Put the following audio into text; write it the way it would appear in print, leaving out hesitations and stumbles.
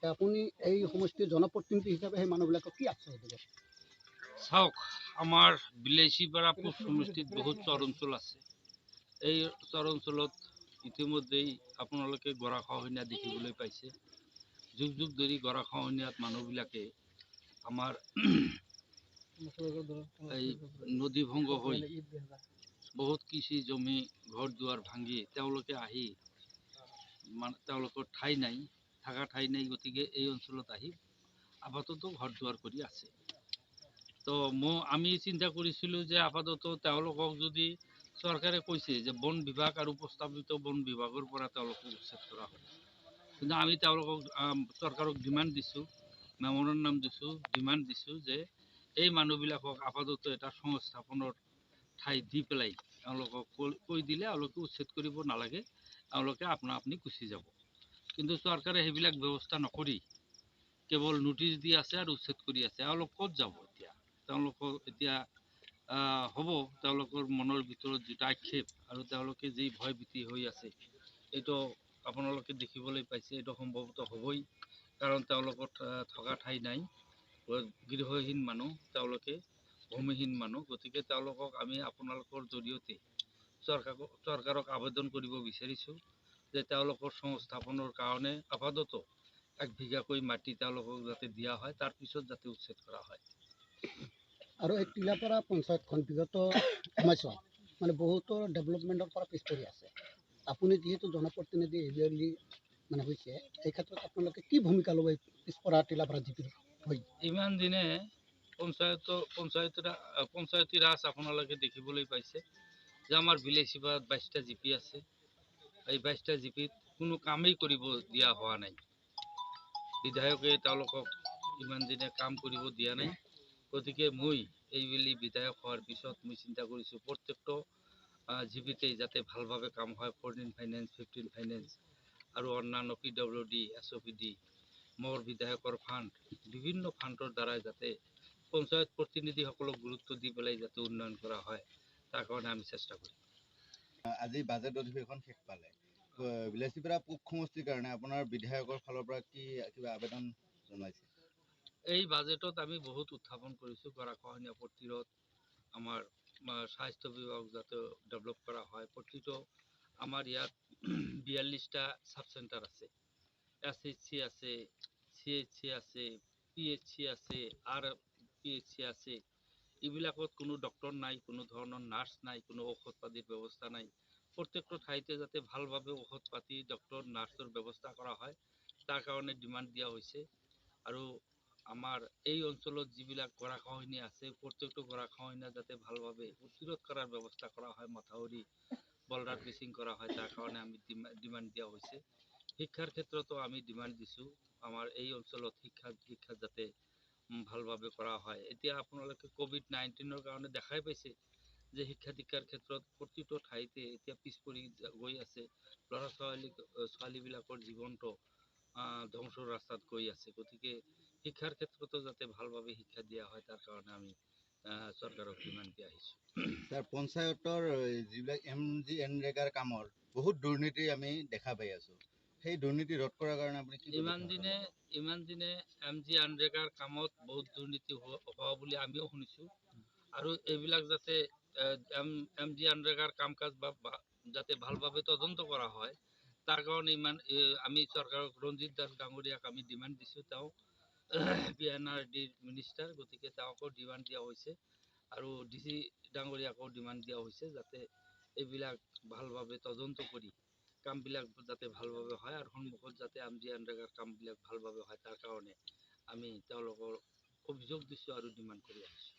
আপুনি এই সমষ্টিৰ জনপ্ৰতিনিধি হিচাপে সেই মানুহবিলাকক কি আশ্বাস দিব? চাওক, আমাৰ বিলাচীপাৰা পূব সমষ্টিত বহুত চৰ অঞ্চল আছে। এই চৰ অঞ্চলত ইতিমধ্যেই আপোনালোকে গৰাখহনীয়া দেখিবলৈ পাইছে। যুগ যুগ ধৰি গৰাখহনীয়াত মানুহবিলাকে আমাৰ এই নদী ভংগ হৈ বহুত কৃষি জমি ঘৰ দুৱাৰ ভাঙি তেওঁলোকে আহি তেওঁলোকৰ ঠাই নাই, থকা ঠাই নাই, গতিকে এই অঞ্চলত আহি আপাতত ঘৰ দুৱাৰ কৰি আছে। তো আমি চিন্তা কৰিছিলোঁ যে আপাতত তেওঁলোকক যদি চৰকাৰে কৈছে যে বন বিভাগ আৰু প্ৰস্তাৱিত বন বিভাগৰ পৰা তেওঁলোকক উচ্ছেদ কৰা হয়, কিন্তু আমি তেওঁলোকক চৰকাৰক ডিমাণ্ড দিছোঁ, মেমৰেণ্ডাম দিছোঁ, ডিমাণ্ড দিছোঁ যে এই মানুহবিলাকক আপাতত এটা সংস্থাপনৰ ঠাই দি পেলাই তেওঁলোকক কৈ দিলে তেওঁলোকে উচ্ছেদ কৰিব নালাগে, তেওঁলোকে আপনা আপুনি গুচি যাব। কিন্তু চৰকাৰে সেইবিলাক ব্যৱস্থা নকৰি কেৱল নোটিছ দি আছে আৰু উচ্ছেদ কৰি আছে। তেওঁলোক ক'ত যাব এতিয়া? তেওঁলোকৰ এতিয়া হ'ব, তেওঁলোকৰ মনৰ ভিতৰত যিটো আক্ষেপ আৰু তেওঁলোকে যি ভয় ভীতি হৈ আছে, এইটো আপোনালোকে দেখিবলৈ পাইছে। এইটো সম্ভৱতঃ হ'বই, কাৰণ তেওঁলোকৰ থকা ঠাই নাই, গৃহহীন মানুহ, তেওঁলোকে ভূমিহীন মানুহ। গতিকে তেওঁলোকক আমি আপোনালোকৰ জৰিয়তে চৰকাৰক আবেদন কৰিব বিচাৰিছোঁ যে তেওঁলোকৰ সংস্থাপনৰ কাৰণে আপাতত 1 বিঘাকৈ মাটি তেওঁলোকক যাতে দিয়া হয়, তাৰপিছত যাতে উচ্ছেদ কৰা হয়। আৰু এই টিলাপাৰা পঞ্চায়তখন বিগত সময়ছোৱাত মানে বহুতো ডেভেলপমেণ্টৰ পৰা পিছ পৰি আছে। আপুনি যিহেতু জনপ্ৰতিনিধি এৰিয়ালি মানে হৈছে, এই ক্ষেত্ৰত আপোনালোকে কি ভূমিকা ল'ব পিছপৰা টিলাপাৰা জিপিৰ হৈ? ইমান দিনে পঞ্চায়তী ৰাজ আপোনালোকে দেখিবলৈ পাইছে যে আমাৰ বিলাচীপাৰাত 22টা জিপি আছে। এই 22টা জিপিত কোনো কামেই কৰিব দিয়া হোৱা নাই। বিধায়কে তেওঁলোকক ইমান দিনে কাম কৰিব দিয়া নাই। গতিকে মই এইবেলি বিধায়ক হোৱাৰ পিছত মই চিন্তা কৰিছোঁ প্ৰত্যেকটো জিপিতেই যাতে ভালভাৱে কাম হয়। 14 ফাইনেন্স, 15 ফাইনেন্স আৰু অন্যান্য PWD, SOPD, মোৰ বিধায়কৰ ফাণ্ড, বিভিন্ন ফাণ্ডৰ দ্বাৰাই যাতে পঞ্চায়ত প্ৰতিনিধিসকলক গুৰুত্ব দি পেলাই যাতে উন্নয়ন কৰা হয়, তাৰ কাৰণে আমি চেষ্টা কৰিম। আজি বাজেট অধিৱেশন শেষ পালে, বিলাচীপাৰা পূব সমষ্টিৰ কাৰণে আপোনাৰ বিধায়কৰ ফালৰ পৰা কি কিবা আবেদন জনাইছে? এই বাজেটত আমি বহুত উত্থাপন কৰিছোঁ। গৰাখহনীয়া প্ৰতিৰোধ, আমাৰ স্বাস্থ্য বিভাগ যাতে ডেভেলপ কৰা হয়। প্ৰতিটো আমাৰ ইয়াত 42টা চাব চেণ্টাৰ আছে, SHC আছে, CHC আছে, PHC আছে, RPHC আছে। এইবিলাকত কোনো ডক্টৰ নাই, কোনো ধৰণৰ নাৰ্ছ নাই, কোনো ঔষধ পাতিৰ ব্যৱস্থা নাই। প্ৰত্যেকটো ঠাইতে যাতে ভালভাৱে ঔষধ পাতি, ডক্টৰ, নাৰ্ছৰ ব্যৱস্থা কৰা হয়, তাৰ কাৰণে ডিমাণ্ড দিয়া হৈছে। আৰু আমাৰ এই অঞ্চলত যিবিলাক গৰাখহনীয়া আছে, প্ৰত্যেকটো গৰাখহনীয়া যাতে ভালভাৱে প্ৰতিৰোধ কৰাৰ ব্যৱস্থা কৰা হয়, মথাউৰি বলৰাট ব্ৰিচিং কৰা হয়, তাৰ কাৰণে আমি ডিমাণ্ড দিয়া হৈছে। শিক্ষাৰ ক্ষেত্ৰতো আমি ডিমাণ্ড দিছোঁ, আমাৰ এই অঞ্চলত শিক্ষা যাতে ভালভাৱে কৰা হয়। এতিয়া আপোনালোকে COVID-19ৰ কাৰণে দেখাই পাইছে যে শিক্ষা দীক্ষাৰ ক্ষেত্ৰত প্ৰতিটো ঠাইতে এতিয়া পিছ পৰি গৈ আছে। ল'ৰা ছোৱালীবিলাকৰ জীৱনটো ধ্বংসৰ ৰাস্তাত গৈ আছে। গতিকে শিক্ষাৰ ক্ষেত্ৰতো যাতে ভালভাৱে শিক্ষা দিয়া হয়, তাৰ কাৰণে আমি চৰকাৰক ডিমাণ্ড দি আহিছোঁ। ছাৰ, পঞ্চায়তৰ যিবিলাক MGNৰেগাৰ কামৰ বহুত দুৰ্নীতি আমি দেখা পাই আছোঁ। সেই দুৰ্নীতি ৰোধ কৰাৰ কাৰণে আপুনি কি? ইমান দিনে MGNৰেগাৰ কামত বহুত দুৰ্নীতি হোৱা বুলি আমিও শুনিছোঁ। আৰু এইবিলাক যাতে MGNৰেগাৰ কাম কাজ যাতে ভালভাৱে তদন্ত কৰা হয়, তাৰ কাৰণে আমি চৰকাৰক, ৰঞ্জিত দাস ডাঙৰীয়াক আমি ডিমাণ্ড দিছোঁ। তেওঁ PNRD মিনিষ্টাৰ, গতিকে তেওঁকো ডিমাণ্ড দিয়া হৈছে আৰু DC ডাঙৰীয়াকো ডিমাণ্ড দিয়া হৈছে যাতে এইবিলাক ভালভাৱে তদন্ত কৰি কামবিলাক যাতে ভালভাৱে হয় আৰু সন্মুখত যাতে MGNৰেগাৰ কামবিলাক ভালভাৱে হয়, তাৰ কাৰণে আমি তেওঁলোকৰ অভিযোগ দিছোঁ আৰু ডিমাণ্ড কৰি আহিছোঁ।